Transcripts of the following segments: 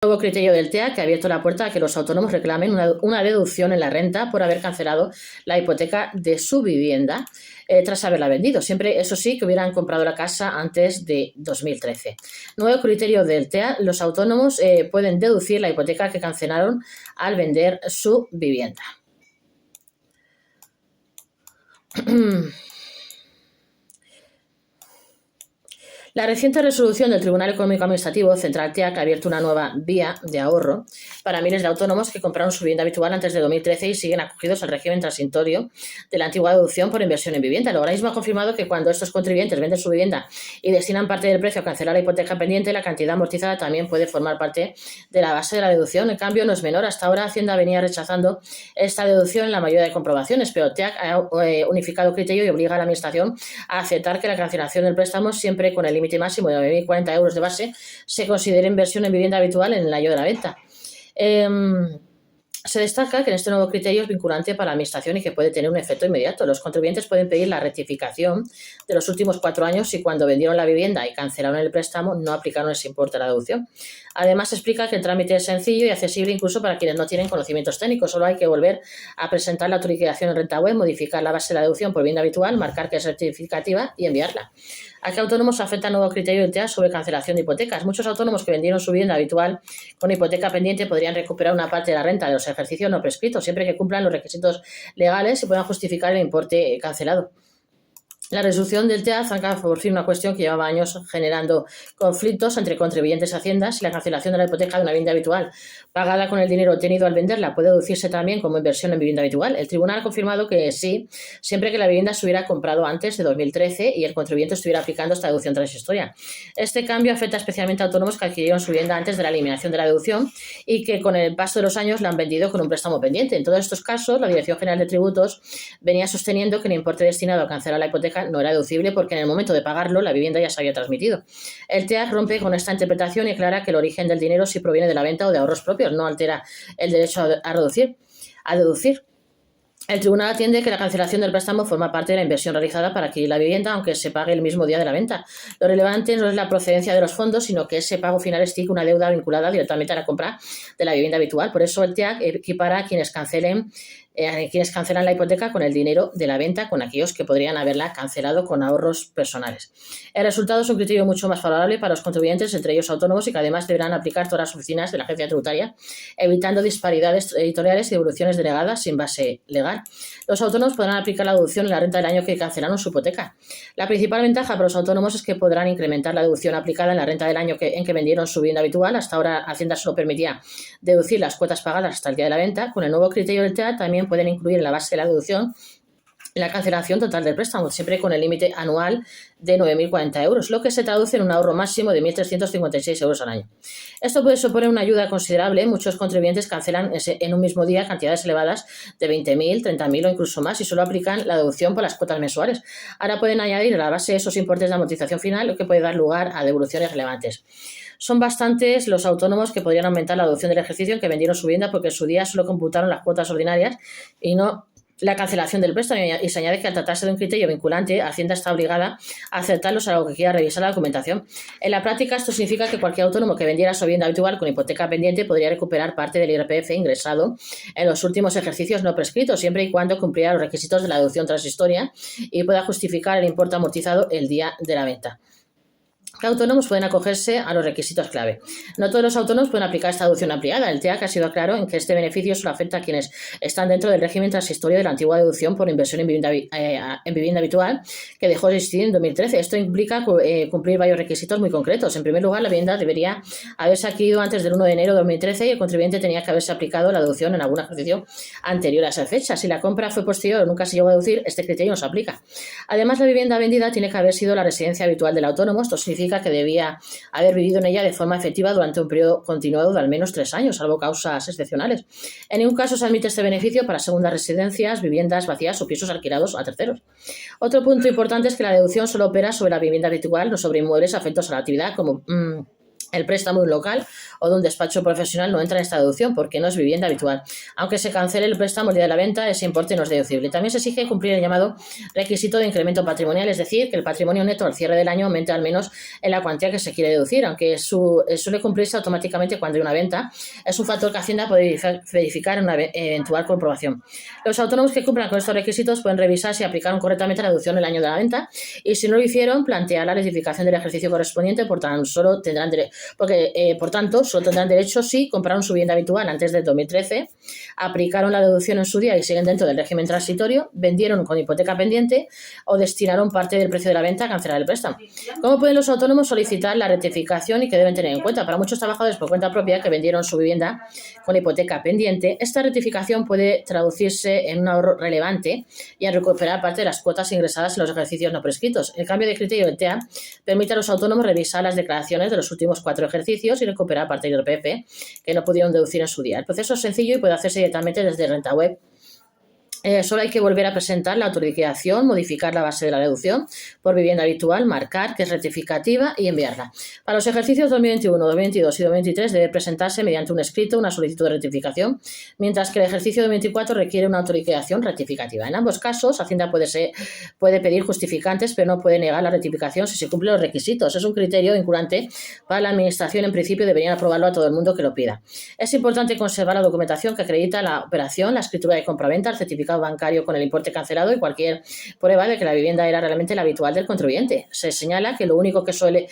Nuevo criterio del TEA que ha abierto la puerta a que los autónomos reclamen una deducción en la renta por haber cancelado la hipoteca de su vivienda tras haberla vendido. Siempre, eso sí, que hubieran comprado la casa antes de 2013. Nuevo criterio del TEA, los autónomos pueden deducir la hipoteca que cancelaron al vender su vivienda. La reciente resolución del Tribunal Económico Administrativo Central TEAC ha abierto una nueva vía de ahorro para miles de autónomos que compraron su vivienda habitual antes de 2013 y siguen acogidos al régimen transitorio de la antigua deducción por inversión en vivienda. El organismo ha confirmado que cuando estos contribuyentes venden su vivienda y destinan parte del precio a cancelar la hipoteca pendiente, la cantidad amortizada también puede formar parte de la base de la deducción. En cambio, no es menor. Hasta ahora, Hacienda venía rechazando esta deducción en la mayoría de comprobaciones, pero TEAC ha unificado criterio y obliga a la Administración a aceptar que la cancelación del préstamo, siempre con el límite máximo de 9.040 euros de base, se considera inversión en vivienda habitual en el año de la venta. Se destaca que en este nuevo criterio es vinculante para la Administración y que puede tener un efecto inmediato. Los contribuyentes pueden pedir la rectificación de los últimos 4 años si cuando vendieron la vivienda y cancelaron el préstamo no aplicaron ese importe a la deducción. Además, explica que el trámite es sencillo y accesible incluso para quienes no tienen conocimientos técnicos. Solo hay que volver a presentar la autorización en renta web, modificar la base de la deducción por vivienda habitual, marcar que es rectificativa y enviarla. ¿A qué autónomos afecta el nuevo criterio del TEA sobre cancelación de hipotecas? Muchos autónomos que vendieron su vivienda habitual con hipoteca pendiente podrían recuperar una parte de la renta de los ejercicios no prescritos, siempre que cumplan los requisitos legales y puedan justificar el importe cancelado. La resolución del TEA zanca por fin una cuestión que llevaba años generando conflictos entre contribuyentes y Hacienda. Si la cancelación de la hipoteca de una vivienda habitual pagada con el dinero obtenido al venderla puede deducirse también como inversión en vivienda habitual. El tribunal ha confirmado que sí, siempre que la vivienda se hubiera comprado antes de 2013 y el contribuyente estuviera aplicando esta deducción transitoria. Este cambio afecta especialmente a autónomos que adquirieron su vivienda antes de la eliminación de la deducción y que con el paso de los años la han vendido con un préstamo pendiente. En todos estos casos, la Dirección General de Tributos venía sosteniendo que el importe destinado a cancelar la hipoteca no era deducible porque en el momento de pagarlo la vivienda ya se había transmitido. El TEAC rompe con esta interpretación y aclara que el origen del dinero sí proviene de la venta o de ahorros propios, no altera el derecho a deducir. El tribunal atiende que la cancelación del préstamo forma parte de la inversión realizada para adquirir la vivienda, aunque se pague el mismo día de la venta. Lo relevante no es la procedencia de los fondos, sino que ese pago final es una deuda vinculada directamente a la compra de la vivienda habitual. Por eso el TEAC equipara a quienes cancelan la hipoteca con el dinero de la venta, con aquellos que podrían haberla cancelado con ahorros personales. El resultado es un criterio mucho más favorable para los contribuyentes, entre ellos autónomos, y que además deberán aplicar todas las oficinas de la agencia tributaria, evitando disparidades editoriales y devoluciones denegadas sin base legal. Los autónomos podrán aplicar la deducción en la renta del año que cancelaron su hipoteca. La principal ventaja para los autónomos es que podrán incrementar la deducción aplicada en la renta del año en que vendieron su vivienda habitual. Hasta ahora Hacienda solo permitía deducir las cuotas pagadas hasta el día de la venta. Con el nuevo criterio del TEA también pueden incluir en la base de la deducción la cancelación total del préstamo, siempre con el límite anual de 9.040 euros, lo que se traduce en un ahorro máximo de 1.356 euros al año. Esto puede suponer una ayuda considerable. Muchos contribuyentes cancelan en un mismo día cantidades elevadas de 20.000, 30.000 o incluso más y solo aplican la deducción por las cuotas mensuales. Ahora pueden añadir a la base esos importes de amortización final, lo que puede dar lugar a devoluciones relevantes. Son bastantes los autónomos que podrían aumentar la deducción del ejercicio en que vendieron su vivienda porque en su día solo computaron las cuotas ordinarias y no la cancelación del préstamo, y se añade que al tratarse de un criterio vinculante, Hacienda está obligada a aceptarlos a lo que quiera revisar la documentación. En la práctica, esto significa que cualquier autónomo que vendiera su vivienda habitual con hipoteca pendiente podría recuperar parte del IRPF ingresado en los últimos ejercicios no prescritos, siempre y cuando cumpliera los requisitos de la deducción transitoria y pueda justificar el importe amortizado el día de la venta. ¿Qué autónomos pueden acogerse a los requisitos clave? No todos los autónomos pueden aplicar esta deducción ampliada. El TEAC ha sido claro en que este beneficio solo afecta a quienes están dentro del régimen transitorio de la antigua deducción por inversión en vivienda habitual que dejó de existir en 2013. Esto implica cumplir varios requisitos muy concretos. En primer lugar, la vivienda debería haberse adquirido antes del 1 de enero de 2013 y el contribuyente tenía que haberse aplicado la deducción en algún ejercicio anterior a esa fecha. Si la compra fue posterior o nunca se llegó a deducir, este criterio no se aplica. Además, la vivienda vendida tiene que haber sido la residencia habitual del autónomo. Esto significa que debía haber vivido en ella de forma efectiva durante un periodo continuado de al menos 3 años, salvo causas excepcionales. En ningún caso se admite este beneficio para segundas residencias, viviendas vacías o pisos alquilados a terceros. Otro punto importante es que la deducción solo opera sobre la vivienda habitual, no sobre inmuebles afectos a la actividad como el préstamo de un local o de un despacho profesional no entra en esta deducción porque no es vivienda habitual. Aunque se cancele el préstamo el día de la venta, ese importe no es deducible. También se exige cumplir el llamado requisito de incremento patrimonial, es decir, que el patrimonio neto al cierre del año aumente al menos en la cuantía que se quiere deducir, aunque suele cumplirse automáticamente cuando hay una venta. Es un factor que Hacienda puede verificar en una eventual comprobación. Los autónomos que cumplan con estos requisitos pueden revisar si aplicaron correctamente la deducción el año de la venta y si no lo hicieron, plantear la rectificación del ejercicio correspondiente, por tanto, solo tendrán derecho si compraron su vivienda habitual antes del 2013, aplicaron la deducción en su día y siguen dentro del régimen transitorio, vendieron con hipoteca pendiente o destinaron parte del precio de la venta a cancelar el préstamo. ¿Cómo pueden los autónomos solicitar la rectificación y qué deben tener en cuenta? Para muchos trabajadores por cuenta propia que vendieron su vivienda con hipoteca pendiente, esta rectificación puede traducirse en un ahorro relevante y en recuperar parte de las cuotas ingresadas en los ejercicios no prescritos. El cambio de criterio del TEA permite a los autónomos revisar las declaraciones de los últimos 4 ejercicios y recuperar parte del IRPF que no pudieron deducir en su día. El proceso es sencillo y puede hacerse directamente desde Renta Web. Solo hay que volver a presentar la autorización, modificar la base de la deducción por vivienda habitual, marcar que es rectificativa y enviarla. Para los ejercicios 2021, 2022 y 2023 debe presentarse mediante un escrito una solicitud de rectificación, mientras que el ejercicio 2024 requiere una autorización rectificativa. En ambos casos, Hacienda puede pedir justificantes, pero no puede negar la rectificación si se cumplen los requisitos. Es un criterio vinculante para la Administración. En principio, deberían aprobarlo a todo el mundo que lo pida. Es importante conservar la documentación que acredita la operación, la escritura de compraventa, el certificado bancario con el importe cancelado y cualquier prueba de que la vivienda era realmente la habitual del contribuyente. Se señala que lo único que suele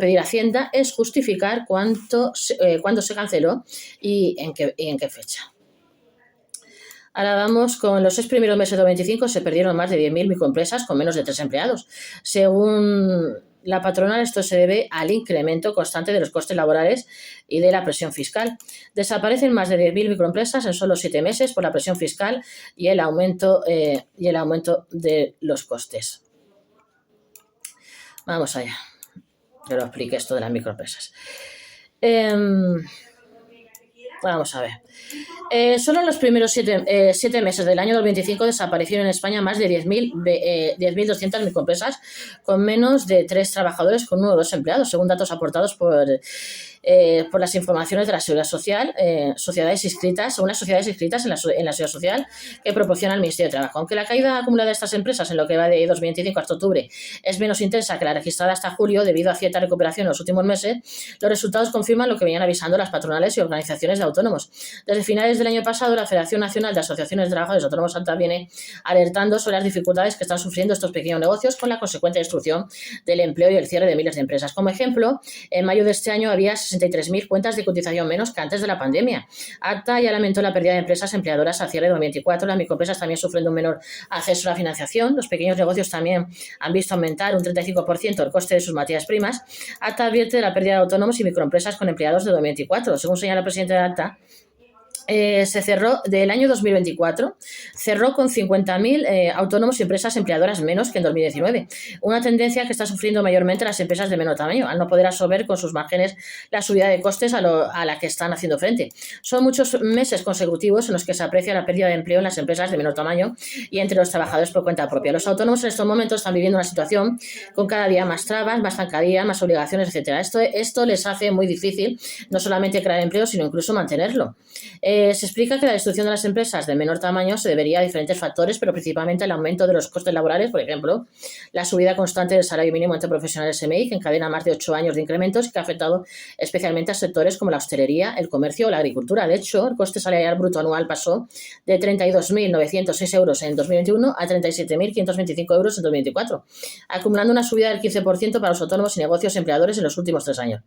pedir Hacienda es justificar cuándo se canceló y en qué fecha. Ahora vamos con los 6 primeros meses de 2025 se perdieron más de 10.000 microempresas con menos de 3 empleados. Según la patronal, esto se debe al incremento constante de los costes laborales y de la presión fiscal. Desaparecen más de 10.000 microempresas en solo 7 meses por la presión fiscal y el aumento de los costes. Vamos allá, que lo explique esto de las microempresas. Vamos a ver. Solo en los primeros 7 meses del año 2025 desaparecieron en España más de 10.200 microempresas con menos de 3 trabajadores con 1 o 2 empleados, según datos aportados por las informaciones de la Seguridad Social, unas sociedades inscritas en la Seguridad Social que proporciona el Ministerio de Trabajo. Aunque la caída acumulada de estas empresas en lo que va de 2025 hasta octubre es menos intensa que la registrada hasta julio debido a cierta recuperación en los últimos meses, los resultados confirman lo que venían avisando las patronales y organizaciones de autónomos. Desde finales del año pasado, la Federación Nacional de Asociaciones de Trabajadores Autónomos ATA viene alertando sobre las dificultades que están sufriendo estos pequeños negocios con la consecuente destrucción del empleo y el cierre de miles de empresas. Como ejemplo, en mayo de este año había 63.000 cuentas de cotización menos que antes de la pandemia. ATA ya lamentó la pérdida de empresas empleadoras al cierre de 2024. Las microempresas también sufren de un menor acceso a la financiación. Los pequeños negocios también han visto aumentar un 35% el coste de sus materias primas. ATA advierte de la pérdida de autónomos y microempresas con empleados de 2024. Según señala el presidente de ATA, se cerró del año 2024, cerró con 50.000 autónomos y empresas empleadoras menos que en 2019. Una tendencia que está sufriendo mayormente las empresas de menor tamaño, al no poder absorber con sus márgenes la subida de costes a la que están haciendo frente. Son muchos meses consecutivos en los que se aprecia la pérdida de empleo en las empresas de menor tamaño y entre los trabajadores por cuenta propia. Los autónomos en estos momentos están viviendo una situación con cada día más trabas, más zancadilla, más obligaciones, etcétera. Esto les hace muy difícil no solamente crear empleo, sino incluso mantenerlo. Se explica que la destrucción de las empresas de menor tamaño se debería a diferentes factores, pero principalmente al aumento de los costes laborales, por ejemplo, la subida constante del salario mínimo entre profesionales SMI, que encadena más de 8 años de incrementos y que ha afectado especialmente a sectores como la hostelería, el comercio o la agricultura. De hecho, el coste salarial bruto anual pasó de 32.906 euros en 2021 a 37.525 euros en 2024, acumulando una subida del 15% para los autónomos y negocios empleadores en los últimos 3 años.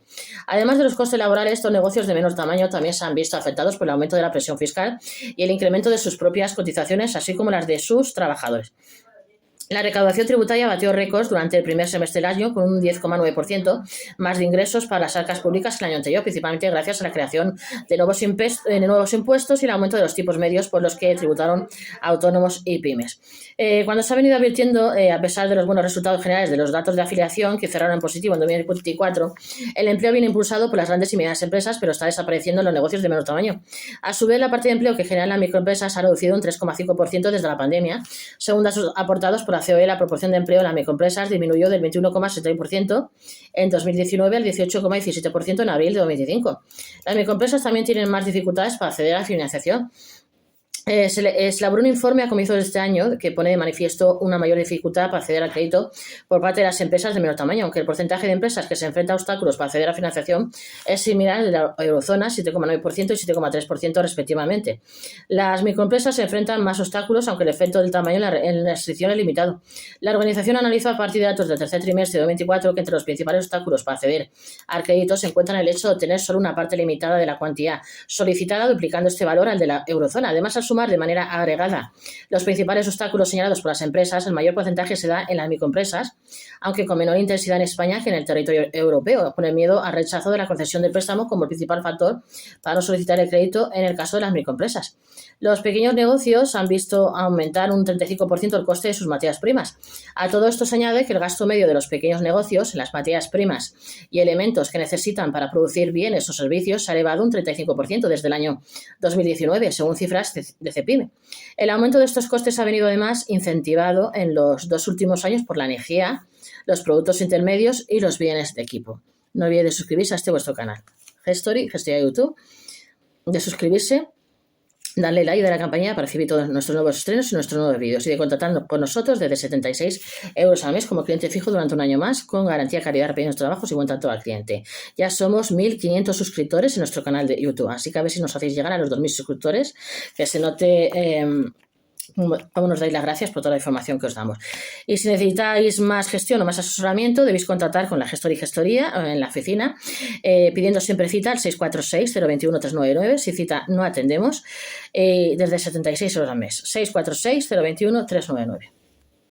Además de los costes laborales, estos negocios de menor tamaño también se han visto afectados por el aumento de la presión fiscal y el incremento de sus propias cotizaciones, así como las de sus trabajadores. La recaudación tributaria batió récords durante el primer semestre del año con un 10,9% más de ingresos para las arcas públicas que el año anterior, principalmente gracias a la creación de nuevos impuestos y el aumento de los tipos medios por los que tributaron autónomos y pymes. Cuando se ha venido advirtiendo, a pesar de los buenos resultados generales de los datos de afiliación que cerraron en positivo en 2024, el empleo viene impulsado por las grandes y medianas empresas, pero está desapareciendo en los negocios de menor tamaño. A su vez, la parte de empleo que generan las microempresas ha reducido un 3,5% desde la pandemia, según datos aportados por la la COE, la proporción de empleo en las microempresas disminuyó del 21,61% en 2019 al 18,17% en abril de 2025. Las microempresas también tienen más dificultades para acceder a la financiación. Se elaboró un informe a comienzos de este año que pone de manifiesto una mayor dificultad para acceder al crédito por parte de las empresas de menor tamaño, aunque el porcentaje de empresas que se enfrenta a obstáculos para acceder a financiación es similar al de la eurozona, 7,9% y 7,3% respectivamente. Las microempresas se enfrentan más obstáculos, aunque el efecto del tamaño en la restricción es limitado. La organización analizó a partir de datos del tercer trimestre de 2024 que entre los principales obstáculos para acceder al crédito se encuentran el hecho de obtener solo una parte limitada de la cuantía solicitada, duplicando este valor al de la eurozona. Además, al sumar de manera agregada los principales obstáculos señalados por las empresas, el mayor porcentaje se da en las microempresas, aunque con menor intensidad en España que en el territorio europeo, con el miedo al rechazo de la concesión del préstamo como el principal factor para no solicitar el crédito en el caso de las microempresas. Los pequeños negocios han visto aumentar un 35% el coste de sus materias primas. A todo esto se añade que el gasto medio de los pequeños negocios en las materias primas y elementos que necesitan para producir bienes o servicios se ha elevado un 35% desde el año 2019, según cifras de CEPIME. El aumento de estos costes ha venido además incentivado en los 2 últimos años por la energía, los productos intermedios y los bienes de equipo. No olvide de suscribirse a este vuestro canal. Gestory YouTube, de suscribirse, darle like de la campanilla para recibir todos nuestros nuevos estrenos y nuestros nuevos vídeos y de contactar con nosotros desde 76 euros al mes como cliente fijo durante un año más con garantía, calidad, repetidos trabajos y buen trato al cliente. Ya somos 1.500 suscriptores en nuestro canal de YouTube, así que a ver si nos hacéis llegar a los 2.000 suscriptores, que se note cómo nos dais las gracias por toda la información que os damos. Y si necesitáis más gestión o más asesoramiento, debéis contactar con la Gestoría y Gestoría en la oficina, pidiendo siempre cita al 646-021-399. Si cita no atendemos, desde 76 euros al mes. 646-021-399.